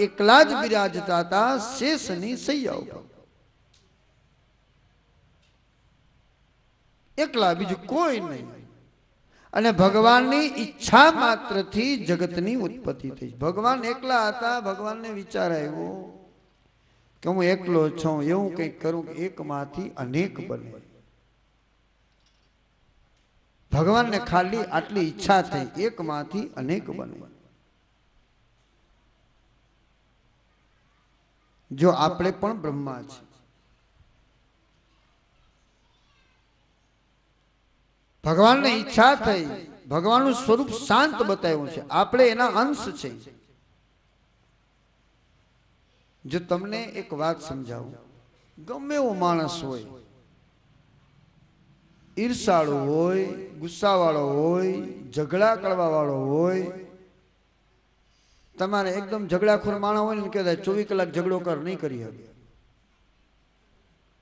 એકલા જ બિરાજતા હતા શેષની સૈયા ઉપર, એકલા, બીજું કોઈ નહીં. અને ભગવાનની ઈચ્છા માત્રથી જગતની ઉત્પત્તિ થઈ. ભગવાન એકલા હતા. ભગવાનને વિચાર આવ્યો કે હું એકલો છું, એવું કંઈક કરું કે એકમાંથી અનેક બને. ભગવાનને ખાલી આટલી ઈચ્છા થઈ, એકમાંથી અનેક બને. જો આપણે પણ બ્રહ્મા છે, ભગવાનને ઈચ્છા થઈ, ભગવાનનું સ્વરૂપ શાંત બતાવ્યું છે, આપણે એના અંશ છે. જો તમને એક વાત સમજાવું, ગમે એવો માણસ હોય, ઈર્ષાળુ હોય, ગુસ્સાવાળો હોય, ઝઘડા કરવા વાળો હોય, તમારે એકદમ ઝઘડાખોર માણસ હોય ને કહેવાય 24 કલાક ઝઘડો કર, નહીં કરી શકે.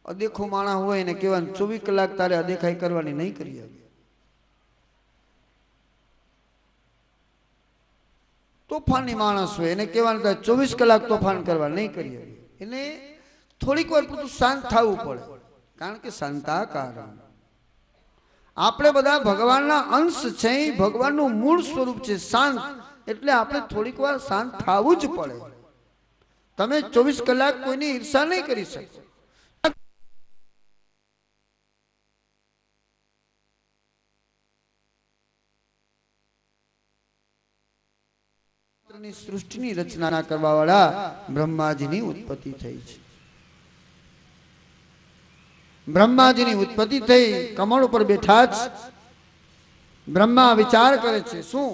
અદેખો માણસ હોય ને કહેવાય 24 કલાક તારે અદેખાઈ કરવાની, નહીં કરી શકે. તોફાની માણસ હોય એને કહેવાનું 24 કલાક તોફાન કરવા, નહીં કરી શકે. એને થોડીક વાર પૂરતું શાંત થવું પડે, કારણ કે શાંતાકારમ. આપણે બધા ભગવાનના અંશ છે, ભગવાનનું મૂળ સ્વરૂપ છે શાંત, એટલે આપણે થોડીક વાર શાંત થવું જ પડે. તમે 24 કલાક કોઈની ઈર્ષા નહીં કરી શકો. સૃષ્ટિની રચના કરવા વાળા બ્રહ્માજીની ઉત્પત્તિ થઈ છે. બ્રહ્માજીની ઉત્પત્તિ થઈ, કમળ ઉપર બેઠા જ બ્રહ્મા વિચાર કરે છે. શું?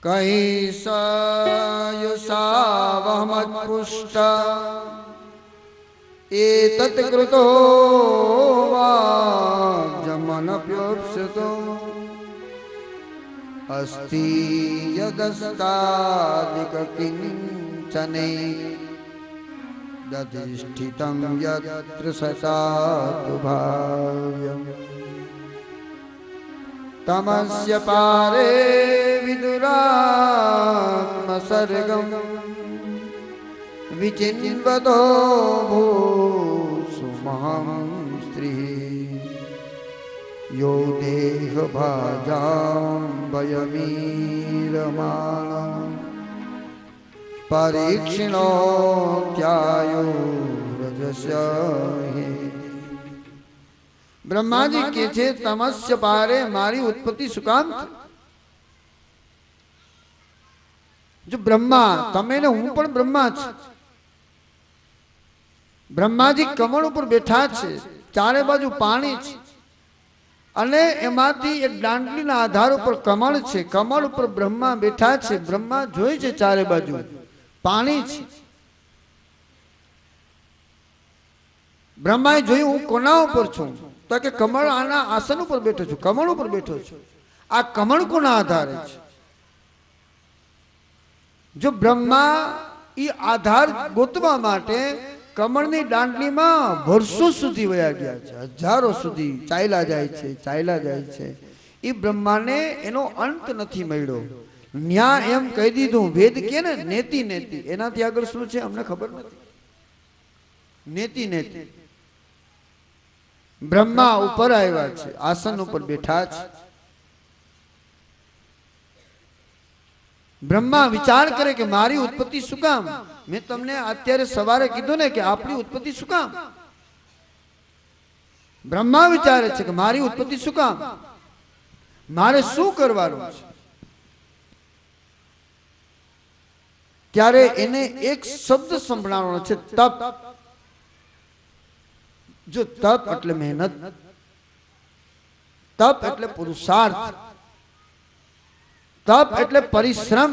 કહી સયુષાવહમત્પુષ્ટ એતત કૃતો વાજમનપ્યોપ્સ્યતો અસ્તિ યદસ્તાદિક કિંચને દધિષ્ઠિતં યત્ર સતાતુ ભાવ્યમ તમસ્ય પારે વિદુરાત્મસર્ગમ વિચિન્વતો ભૂસુમહં સ્ત્રી યો દેહ ભાજાં ભયમીરમાણ પરીક્ષિણો ત્યાયો રજસ્ય. બ્રહ્માજી કે છે તમસ્ય પારે, મારી ઉત્પત્તિ શું કામ? જો બ્રહ્મા તમે ને હું પણ બ્રહ્મા છે. બ્રહ્માજી કમળ ઉપર બેઠા છે, ચારે બાજુ પાણી છે, અને એમાંથી એક દાંડલીના આધાર ઉપર કમળ છે. કમળ ઉપર બ્રહ્મા બેઠા છે. બ્રહ્મા જોઈ છે ચારે બાજુ પાણી છે. બ્રહ્માએ જોયું હું કોના ઉપર છું? તો કે કમળ આના આસન ઉપર બેઠો છું, કમળ ઉપર બેઠો છું. આ કમળ કોના આધારે છે? જો બ્રહ્મા એ આધાર ગોતવા માટે કમળની દાંડલીમાં વર્ષો સુધી વયા ગયા છે, હજારો સુધી ચાલ્યા જાય છે, ચાલ્યા જાય છે. એ બ્રહ્માને એનો અંત નથી મળ્યો. ન્યા એમ કહી દીધું, વેદ કે ને નેતિ નેતિ, એનાથી આગળ શું છે અમને ખબર નથી. નેતિ નેતિ. બ્રહ્મા ઉપર આવ્યા છે, આસન ઉપર બેઠા છે. બ્રહ્મા વિચાર કરે કે મારી ઉત્પત્તિ શું કામ? મેં તમને અત્યારે સવારે કીધું ને કે આપણી ઉત્પત્તિ શું કામ? બ્રહ્મા વિચારે છે કે મારી ઉત્પત્તિ શું કામ? મારે શું કરવાનું છે? ત્યારે એને એક શબ્દ સંભળાવવાનો છે, તપ. જો તપ એટલે મહેનત, તપ એટલે પુરુષાર્થ, તપ એટલે પરિશ્રમ,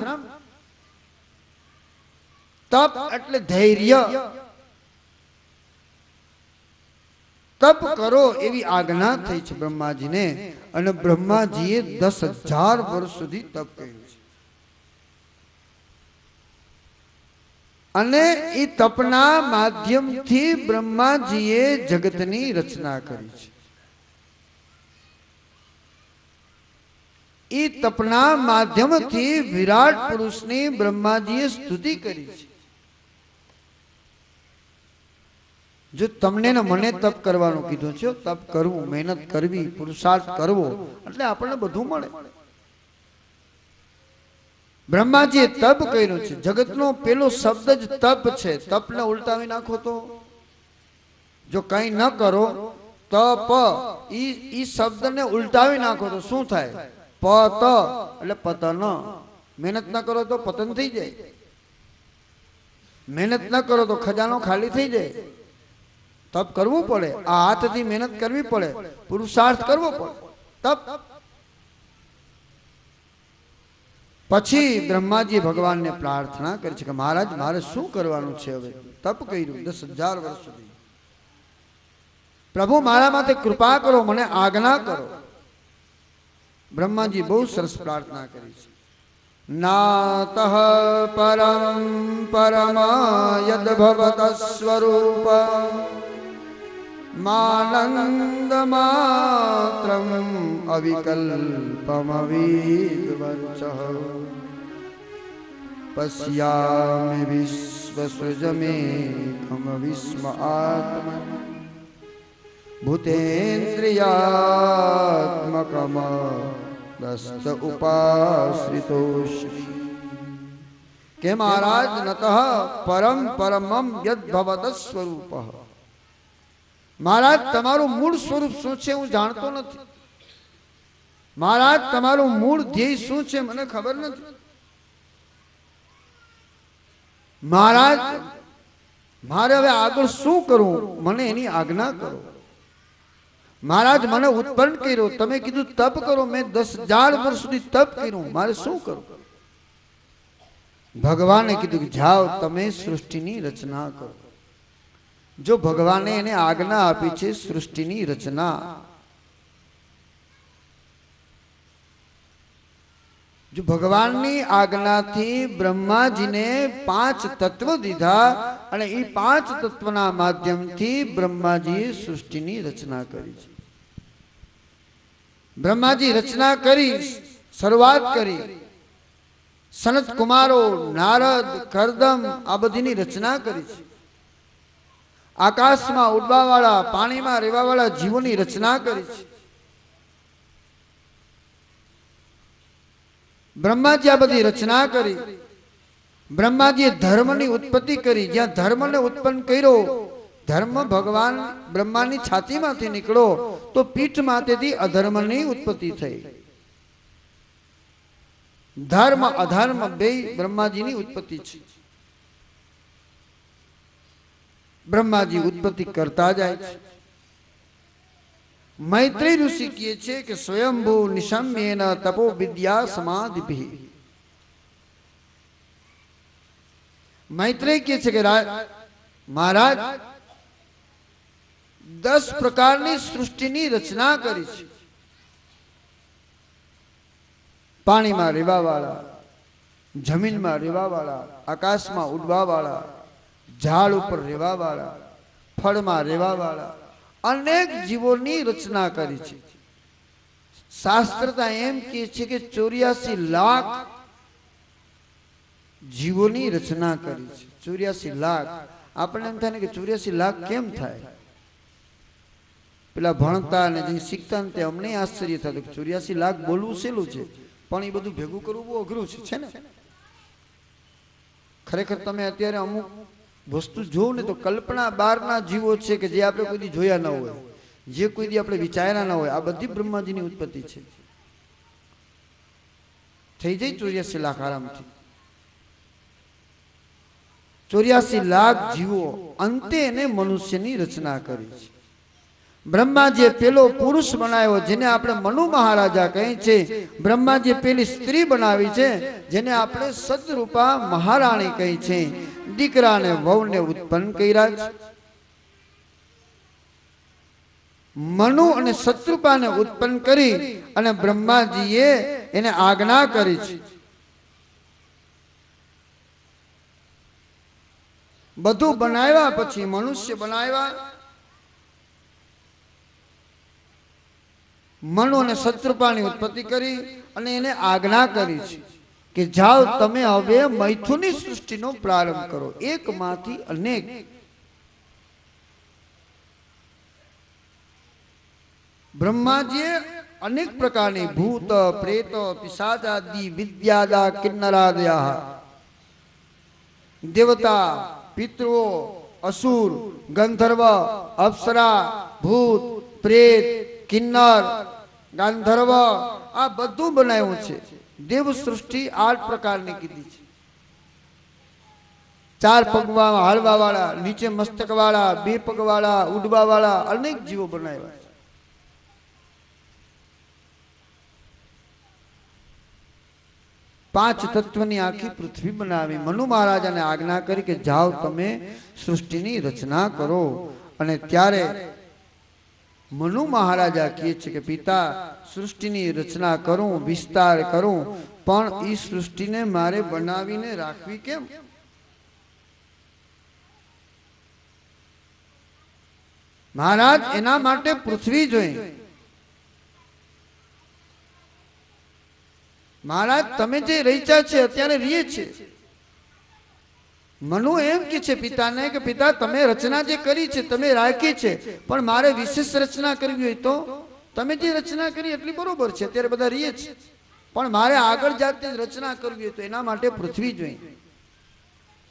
તપ એટલે ધૈર્ય. તપ કરો એવી આજ્ઞા થઈ છે બ્રહ્માજીને, અને બ્રહ્માજીએ 10,000 વર્ષ સુધી તપ કર્યું છે. અને એ તપના માધ્યમથી બ્રહ્માજીએ જગતની રચના કરી છે. એ તપના માધ્યમથી વિરાટ પુરુષની બ્રહ્માજીએ સ્તુતિ કરી છે. જો તમને ને મને તપ કરવાનું કીધું છે, તપ કરવું, મહેનત કરવી, પુરુષાર્થ કરવો, એટલે આપણને બધું મળે. બ્રહ્માજીએ તપ કર્યું છે. જગતનો પેલો શબ્દ જ તપ છે. તપને ઉલટાવી નાખો તો, જો કઈ ન કરો, તપ ઈ શબ્દને ઉલટાવી નાખો તો શું થાય? પત એટલે પતન. મહેનત ન કરો તો પતન થઈ જાય. મહેનત ન કરો તો ખજાનો ખાલી થઈ જાય. તપ કરવું પડે, આ હાથથી મહેનત કરવી પડે, પુરુષાર્થ કરવો પડે. તપ પછી બ્રહ્માજી ભગવાનને પ્રાર્થના કરી છે કે મહારાજ મારે શું કરવાનું છે? હવે તપ કર્યું 10,000 વર્ષ સુધી, પ્રભુ મારા માથે કૃપા કરો, મને આજ્ઞા કરો. બ્રહ્માજી બહુ સરસ પ્રાર્થના કરી છે. નાતઃ પરમ પરમ યદ ભવત સ્વરૂપ માનંદ માત્રમ અવિકલ્પમવિદ્વચઃ પશ્યામિ વિશ્વસૃજમેકમ વિસ્મ આત્મન ભૂતેન્દ્રિયાત્મકમ દસ્ત ઉપાશ્રિતોષી. કે મહારાજ નતઃ પરમ પરમમ યદ ભવત સ્વરૂપ. મહારાજ તમારું મૂળ સ્વરૂપ શું છે હું જાણતો નથી. મહારાજ તમારું મૂળ ધ્યેય શું છે મને ખબર નથી. મહારાજ મારે હવે આગળ શું કરવું, મને એની આજ્ઞા કરો. મહારાજ મને ઉત્પન્ન કર્યો, તમે કીધું તપ કરો, મેં 10,000 વર્ષ સુધી તપ કર્યું, મારે શું કરું? ભગવાને કીધું કે જાઓ તમે સૃષ્ટિની રચના કરો. જો ભગવાને એને આજ્ઞા આપી છે સૃષ્ટિની રચના, જો ભગવાનની આજ્ઞાથી બ્રહ્માજીને 5 તત્વ દીધા અને એ 5 તત્વના માધ્યમથી બ્રહ્માજીએ સૃષ્ટિની રચના કરી છે. બ્રહ્માજી રચના કરી, શરૂઆત કરી. સનત કુમારો, નારદ, કરદમ આ બધીની રચના કરી છે. આકાશમાં ઉડવા વાળા, પાણીમાં રહેવા વાળા જીવોની રચના કરી છે. બ્રહ્માજી આ બધી રચના કરી. બ્રહ્માજીએ ધર્મની ઉત્પત્તિ કરી. જ્યાં ધર્મને ઉત્પન્ન કર્યો, ધર્મ ભગવાન બ્રહ્માની છાતીમાંથી નીકળો તો પીઠ માથેથી અધર્મની ઉત્પત્તિ થઈ. ધર્મ અધર્મ બે બ્રહ્માજીની ઉત્પત્તિ છે. બ્રહ્માજી ઉત્પત્તિ કરતા જાય છે. મૈત્રી ઋષિ કહે છે કે સ્વયંભૂ નિશમ્યેન તપો વિદ્યા સમાધિભિ. મૈત્રેય કહે છે કે મહારાજ 10 પ્રકારની સૃષ્ટિની રચના કરી છે. પાણીમાં રહેવા વાળા, જમીનમાં રહેવા વાળા, આકાશમાં ઉડવા વાળા, ઝાડ ઉપર રહેવા વાળા, ફળમાં રહેવા વાળા અનેક જીવોની રચના કરી છે. શાસ્ત્રતા એમ કહે છે કે 84 લાખ જીવોની રચના કરી છે. 84 લાખ. આપણને એમ થાય ને કે 84 લાખ કેમ થાય? પેલા ભણતા ને જે શીખતા ને અમને આશ્ચર્ય થતું કે 84 લાખ બોલવું સહેલું છે, પણ એ બધું ભેગું કરવું બહુ અઘરું છે ને. ખરેખર તમે અત્યારે અમુક વસ્તુ જોવું ને તો કલ્પના બહારના જીવો છે કે જે આપણે કોઈ દી જોયા ન હોય, જે કોઈ દી આપણે વિચાર્યા ન હોય. આ બધી બ્રહ્માજીની ઉત્પત્તિ છે. થઈ જાય 84 લાખ આરામથી. 84 લાખ જીવો, અંતે એને મનુષ્યની રચના કરી છે. બ્રહ્માજીએ પેલો પુરુષ બનાવ્યો જેને આપણે મનુ મહારાજા કહે છે. બ્રહ્માજીએ પેલી સ્ત્રી બનાવી છે જેને આપણે સદરૂપા મહારાણી કહી છે. દીકરાને વહુને ઉત્પન્ન કર્યા છે. મનુ અને શત્રુપાને ઉત્પન્ન કરી અને બ્રહ્માજીએ એને આજ્ઞા કરી છે. બધું બનાવ્યા પછી મનુષ્ય બનાવ્યા, મનુ અને શત્રુપાની ઉત્પત્તિ કરી અને એને આજ્ઞા કરી છે કે જાઓ તમે હવે મૈથુની સૃષ્ટિનો પ્રારંભ કરો. એકમાંથી અનેક બ્રહ્માજીએ અનેક પ્રકારની ભૂત પ્રેત પિશાચાદિ વિદ્યાદા કિન્નરાદયા દેવતા પિતૃઓ અસુર ગંધર્વ અપ્સરા ભૂત પ્રેત કિન્નર ગાંધર્વ આ બધું બનાવ્યું છે. દેવ સૃષ્ટિ 8 પ્રકારની કીધી છે. 4 પગવા હાલવા વાળા, નીચે મસ્તક વાળા, 2 પગ વાળા, ઉડવા વાળા અનેક જીવો બનાવ્યા છે. 5 તત્વની આખી પૃથ્વી બનાવી. મનુ મહારાજાને આજ્ઞા કરી કે જાઓ તમે સૃષ્ટિની રચના કરો. અને ત્યારે મનુ મહારાજા કહે છે કે પિતા સૃષ્ટિની રચના કરું, વિસ્તાર કરું, પણ એ સૃષ્ટિને મારે બનાવીને રાખવી કેમ? મહારાજ એના માટે પૃથ્વી જોઈએ. મહારાજ તમે જે રચ્યા છે અત્યારે રીએ છે. મનુ એમ કે છે પિતાને કે પિતા તમે રચના જે કરી છે તમે રાખી છે, પણ મારે વિશેષ રચના કરવી હોય તો તમે જે રચના કરી એટલી બરોબર છે, અત્યારે બધા રીએ છે, પણ મારે આગળ જાતે રચના કરવી હોય તો એના માટે પૃથ્વી જોઈએ.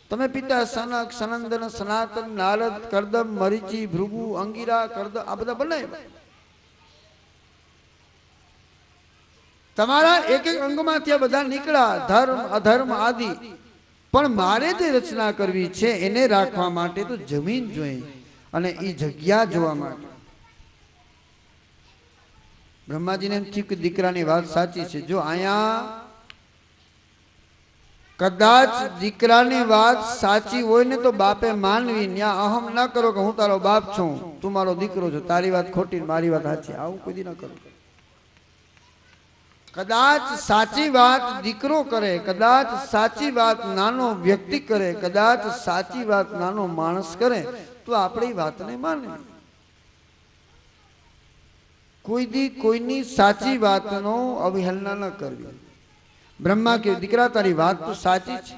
તમે પિતા સનક સનંદન સનાતન નારદ કરદમ મરીચી ભૃગુ અંગીરા કરદમ આ બધા બનાવ્યા. તમારા એક એક અંગમાંથી આ બધા નીકળ્યા, ધર્મ અધર્મ આદિ, પણ મારે જે રચના કરવી છે એને રાખવા માટે તો જમીન જોઈએ અને એ જગ્યા જોવા માટે. બ્રહ્માજીને એમ થયું કે દીકરાની વાત સાચી છે. જો અહીંયા કદાચ દીકરાની વાત સાચી હોય ને તો બાપે માનવી, ત્યાં અહમ ના કરો કે હું તારો બાપ છું, તું મારો દીકરો છો, તારી વાત ખોટી મારી વાત સાચી, આવું કોઈ દી ના કરો. કદાચ સાચી વાત દીકરો કરે, કદાચ સાચી વાત નાનો વ્યક્તિ કરે, કદાચ સાચી વાત નાનો માણસ કરે તો આપણી વાતને માનવી. કોઈ દી કોઈની સાચી વાતનો અવહેલના ન કરવી. બ્રહ્મા કે દીકરા તારી વાત તો સાચી છે.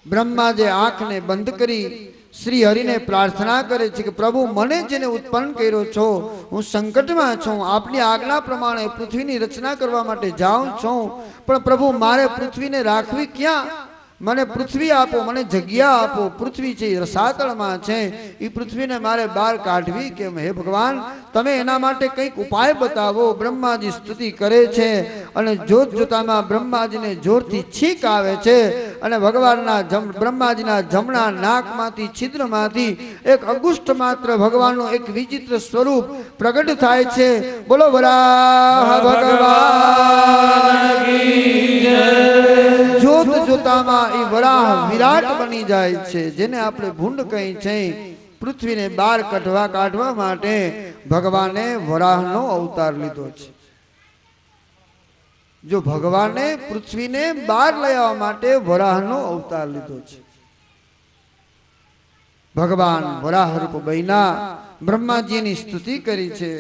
બ્રહ્મા જે આંખને બંધ કરી શ્રી હરિને પ્રાર્થના કરે છે કે પ્રભુ મને જેને ઉત્પન્ન કર્યો છો, હું સંકટમાં છું, આપની આજ્ઞા પ્રમાણે પૃથ્વીની રચના કરવા માટે જાઉં છું, પણ પ્રભુ મારે પૃથ્વીને રાખવી ક્યાં? મને પૃથ્વી આપો, મને જગ્યા આપો. પૃથ્વી છે રસાતળમાં છે, એ પૃથ્વીને મારે બહાર કાઢવી કેમ? હે ભગવાન તમે એના માટે કંઈક ઉપાય બતાવો. બ્રહ્માજી સ્તુતિ કરે છે અને જોત જોતામાં બ્રહ્માજીને જોરથી છીંક આવે છે અને ભગવાનના બ્રહ્માજીના જમણા નાકમાંથી છિદ્રમાંથી એક અગુષ્ટ માત્ર ભગવાનનું એક વિચિત્ર સ્વરૂપ પ્રગટ થાય છે. બોલો વરાહ ભગવાન કી જય. જોત જોતામાં એ વરાહ વિરાટ બની જાય છે, જેને આપણે ભૂંડ કહી છે. પૃથ્વીને બહાર કાઢવા માટે ભગવાને વરાહનો અવતાર લીધો છે. જો ભગવાને પૃથ્વીને બહાર લઈ આવવા માટે વરાહનો અવતાર લીધો છે. ભગવાન વરાહ રૂપ બન્યા. બ્રહ્માજીની સ્તુતિ કરી છે,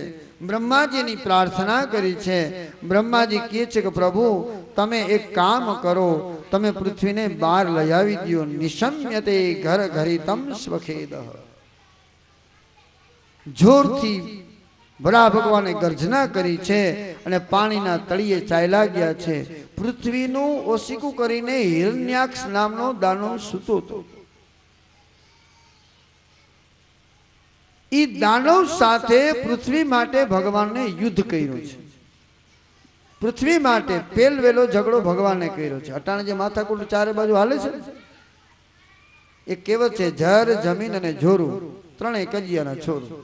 બ્રહ્માજીની પ્રાર્થના કરી છે. બ્રહ્માજી કહે છે કે પ્રભુ તમે એક કામ કરો, તમે પૃથ્વીને બહાર લઈ આવી દો. નિશમ્યતે ઘર ઘરિતમ સ્વખેદ. જોરથી વરાહ ભગવાને ગર્જના કરી છે અને પાણીના તળિયે ચાલ્યા ગયા છે. પૃથ્વીનું ઓશીકું કરીને હિરણ્યાક્ષ નામનો દાનવ સૂતો હતો. એ દાનવ સાથે પૃથ્વી માટે ભગવાનને યુદ્ધ કર્યું છે. પૃથ્વી માટે પહેલો ઝઘડો ભગવાને કર્યો છે. અટાણે જે માથાકૂટ ચારે બાજુ હાલે છે, એ કહેવત છે જર જમીન અને જોરું ત્રણેય કજિયાના છોરું.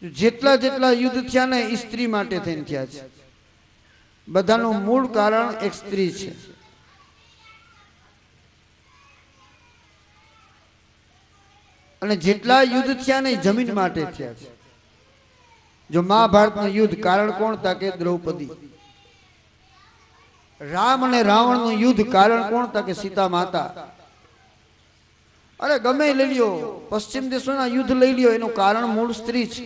જેટલા જેટલા યુદ્ધ થયા ને એ સ્ત્રી માટે થઈને થયા છે. બધાનું મૂળ કારણ એક સ્ત્રી છે. અને જેટલા યુદ્ધ થયા ને જમીન માટે થયા છે. જો મહાભારતનું યુદ્ધ કારણ કોણ હતા કે દ્રૌપદી. રામ અને રાવણનું યુદ્ધ કારણ કોણ હતા કે સીતા માતા. અરે ગમે લઈ લ્યો, પશ્ચિમ દેશોના યુદ્ધ લઈ લ્યો, એનું કારણ મૂળ સ્ત્રી છે.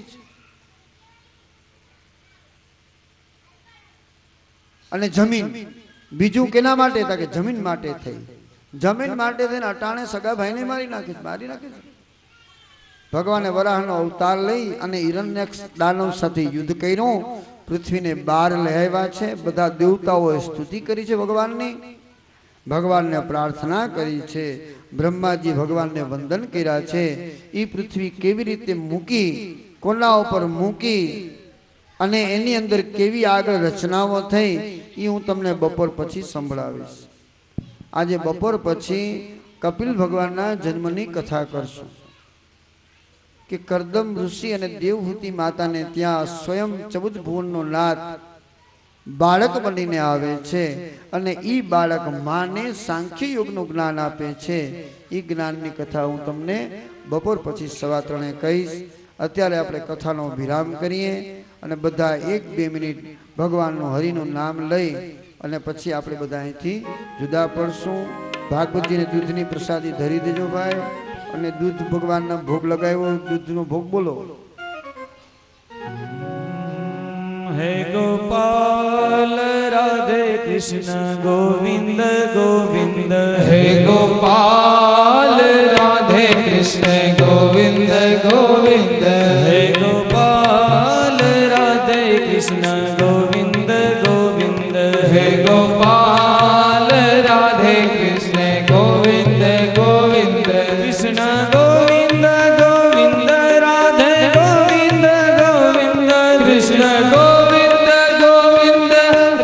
અને જમીન બીજું કેના માટે હતા કે જમીન માટે થઈ. જમીન માટે થઈને અટાણે સગા ભાઈને મારી નાખે છે. ભગવાને વરાહનો અવતાર લઈ અને હિરણ્યક્ષ દાનવ સાથે યુદ્ધ કર્યું, પૃથ્વીને બહાર લઈ આવ્યા છે. બધા દેવતાઓએ સ્તુતિ કરી છે ભગવાનની, ભગવાનને પ્રાર્થના કરી છે, બ્રહ્માજી ભગવાનને વંદન કર્યા છે. એ પૃથ્વી કેવી રીતે મૂકી, કોના ઉપર મૂકી અને એની અંદર કેવી આગળ રચનાઓ થઈ એ હું તમને બપોર પછી સંભળાવીશ. આજે બપોર પછી કપિલ ભગવાનના જન્મની કથા કરશું કે કરદમ ઋષિ અને દેવહૂતિ માતાને ત્યાં સ્વયં 14 ભુવનનો નાથ બાળક બનીને આવે છે અને એ બાળક માને સાંખ્ય યોગનું જ્ઞાન આપે છે. એ જ્ઞાનની કથા હું તમને બપોર પછી 3:15 કહીશ. અત્યારે આપણે કથાનો વિરામ કરીએ અને બધા 1-2 મિનિટ ભગવાનનું હરિનું નામ લઈ અને પછી આપણે બધા અહીંથી જુદા પડશું. ભાગવતજીને દૂધની પ્રસાદી ધરી દેજો ભાઈ, અને દૂધ ભગવાનના ભોગ લગાવ્યો, દૂધનો ભોગ બોલો. હે ગોપાલ રાધે કૃષ્ણ ગોવિંદ ગોવિંદ, હે ગોપાલ રાધે કૃષ્ણ ગોવિંદ ગોવિંદ, હે ગોપાલ રાધે કૃષ્ણ ગોવિંદ ગોવિંદ, હે ગોપાલ રાધે કૃષ્ણ ગોવિંદ ગોવિંદ, કૃષ્ણ ગોવિંદ ગોવિંદ રાધે ગોવિંદ ગોવિંદ, કૃષ્ણ ગોવિંદ ગોવિંદ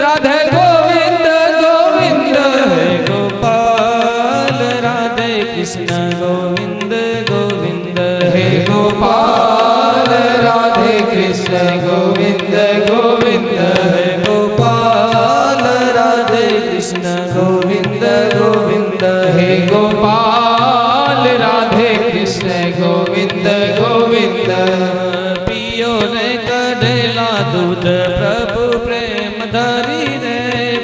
રાધે ગોવિંદ ગોવિંદ, હે ગોપાલ રાધે કૃષ્ણ ગોવિંદ ગોવિંદ, હે ગોપાલ રાધે કૃષ્ણ ગોવિંદ ગોવિંદ, હે ગોપાલ રાધે કૃષ્ણ ગોવિંદ ગોવિંદ, હે ગોપાલ રાધે કૃષ્ણ ગોવિંદ ગોવિંદ, પિયો ને કઢેલા દૂધ પ્રભુ પ્રેમ ધરી રે,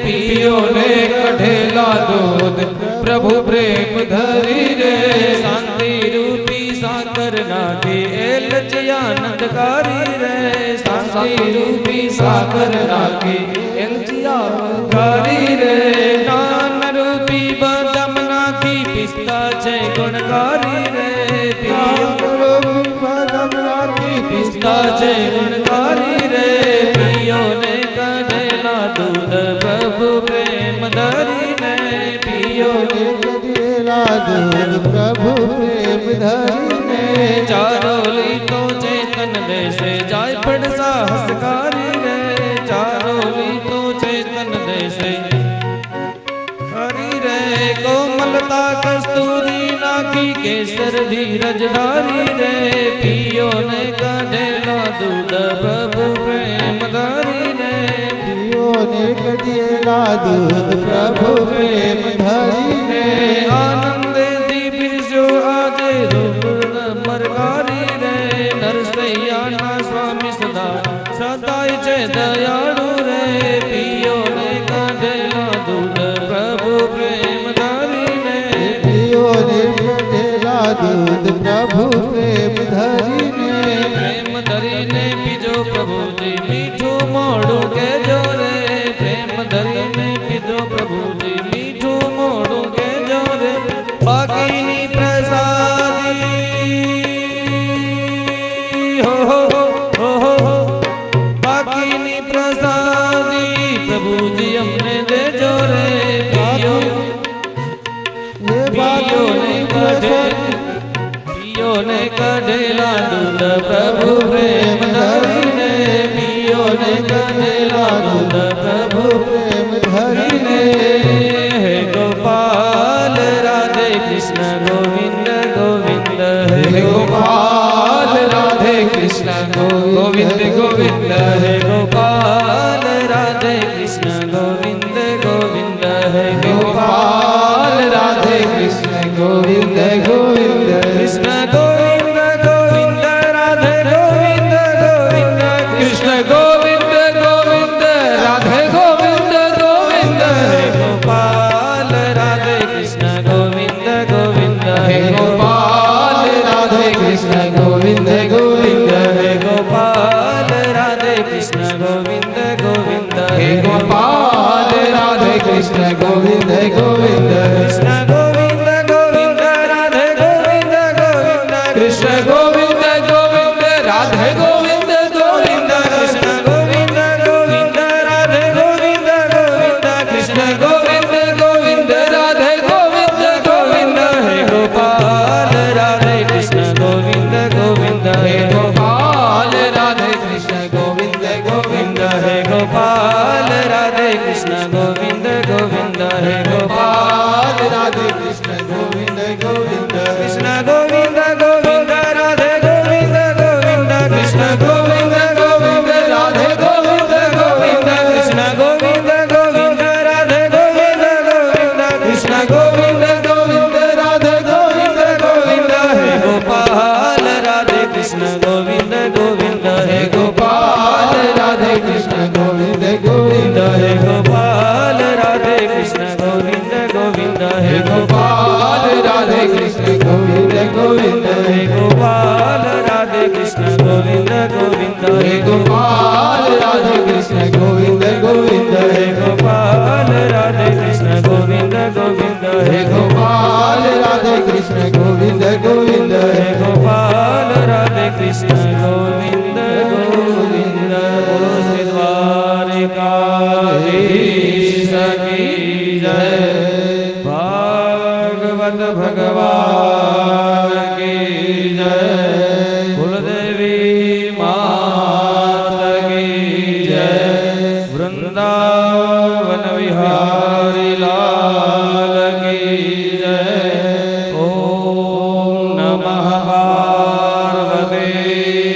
પીઓ ને કઢેલા દૂધ પ્રભુ પ્રેમ ધરી રે, શાંતિ રૂપી સાકર નાખી એલચી આનંદકારી રે, શાંતિ રૂપી સાકર નાખી એલચિયા કારી રે, જ્ઞાન રૂપી બદામ નાખી પિસ્તા છે ગુણકારી રે, પિસ્તા છે ગુણકારી રે, પિયો ને કઢેલા દૂધ પ્રભુ પ્રેમ ધરીને, પિયો ને દૂધ પ્રભુ પ્રેમ ધરીને, ચારોલી તો ચેતન દેશે જાય પડ સાહસકારી રે, ચારોલી તો ચેતન દેશે હરી રે, કોમલતા કસ્તુરી નાખી કેસર ધીરજ ધારી રે, પિયો ને કઢેલા દૂધ પ્રભુ પ્રેમ ધરીને, પીઓને કઢેલા દૂધ પ્રભુ પ્રેમ ધરીને, આનંદેથી પીરસ્યો આજે રૂપ મરકારી રે, નરસૈયાના સ્વામી સદાય છે દયાળુ રે, પિયો ને કઢેલા દૂધ પ્રભુ પ્રેમ ધરીને, પીઓને કઢેલા દૂધ પ્રભુ પ્રેમ ધરીને, પ્રેમ ધરીને પીજો પ્રભુજી મીઠું મોડું કેજો રે, પ્રેમ ધરીને પીજો પ્રભુજી મીઠું મોડું કેજો રે, બાકીની પ્રસાદી હો હો હો હો, બાકીની પ્રસાદી પ્રભુજી અમને દેજો રે, પિયો ને કઢેલા દૂધ પ્રભુ પ્રેમ ધરીને, પિયો ને કઢેલા દૂધ પ્રભુ પ્રેમ ધરીને, હે ગોપાલ રાધે કૃષ્ણ ગોવિંદ ગોવિંદ, હે ગોપાલ રાધે કૃષ્ણ ગોવિંદ ગોવિંદ, હે ગોપાલ રાધે કૃષ્ણ ગોવિંદ ગોવિંદ, હે ગોપાલ રાધે કૃષ્ણ ગોવિંદ ગોવિંદ, કૃષ્ણ ગોવિંદ ગોવિંદ રાધે ગોવિંદ ગોવિંદ, કૃષ્ણ ગોવિંદ ગોવિંદ રાધે ગોવિંદ ગોવિંદ, હે ગોપાલ રાધે કૃષ્ણ ગોવિંદ ગોવિંદ, હે ગોપાલ ગોવિંદ કૃષ્ણ ગોવિંદ ગોવિંદ રાધે ગોવિંદ ગોવિંદ કૃષ્ણ ગોવિંદ ગોવિંદ રાધે ગોવિંદ ગોવિંદ કૃષ્ણ ગોવિંદ ગોવિંદ રાધે ગોવિંદ ગોવિંદ કૃષ્ણ ગોવિંદ ગોવિંદ રાધે ગોવિંદ ગોવિંદ હે ગોપાલ રાધે કૃષ્ણ ગોવિંદ ગોવિંદ હે ગોપાલ રાધે કૃષ્ણ ગોવિંદ ગોવિંદ હે ગોપાલ રાધે કૃષ્ણ ગોવિંદ ગોવિંદ હે ગોપાલ રાધે કૃષ્ણ ગોવિંદ ગોવિંદ કૃષ્ણ ગોવિંદ ગોવિંદ રાધે ગોવિંદ ગોવિંદ કૃષ્ણ ગોવિંદ ગોવિંદ રાધે ગોવિંદ ગોવિંદ કૃષ્ણ ગોવિંદ ગોવિંદ રાધે ગોવિંદ ગોવિંદ કૃષ્ણ ગોવિંદ ગોવિંદ રાધે ગોવિંદ ગોવિંદ હે ગોપાલ રાધે કૃષ્ણ ગોવિંદ ગોવિંદ હે ગોપાલ રાધે કૃષ્ણ ગોવિંદ ગોવિંદ હે ગોપાલ રાધે કૃષ્ણ ગોવિંદ ગોવિંદ હે ગોપાલ રાધે કૃષ્ણ ગોવિંદ ગોવિંદ હે ગોપાલ રાધે કૃષ્ણ ગોવિંદ ગોવિંદ હે ગોપાલ રાધે કૃષ્ણ ગોવિંદ ગોવિંદ હે ગોપાલ રાધે કૃષ્ણ ગોવિંદ ગોવિંદ હે ગોપાલ રાધે કૃષ્ણ ગોવિંદ ગોવિંદ હે ગોપાલ રાધે કૃષ્ણ ગોવિંદ ગોવિંદ બોલો શ્રી દ્વારિકાધીશ કી જય ભાગવત ભગવાન કી જય કુલદેવી માત કી જય વૃંદાવન વિહારી લાલ કી જય ઓમ નમઃ પાર્વતી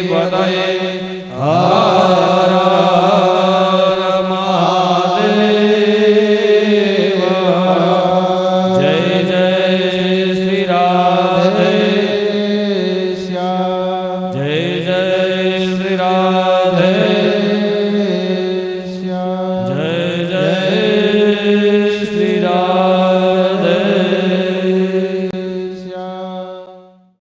પતયે હર હર મહાદેવ જય જય શ્રી રાધે શ્યામ જય જય શ્રી રાધે શ્યામ જય જય શ્રી રાધે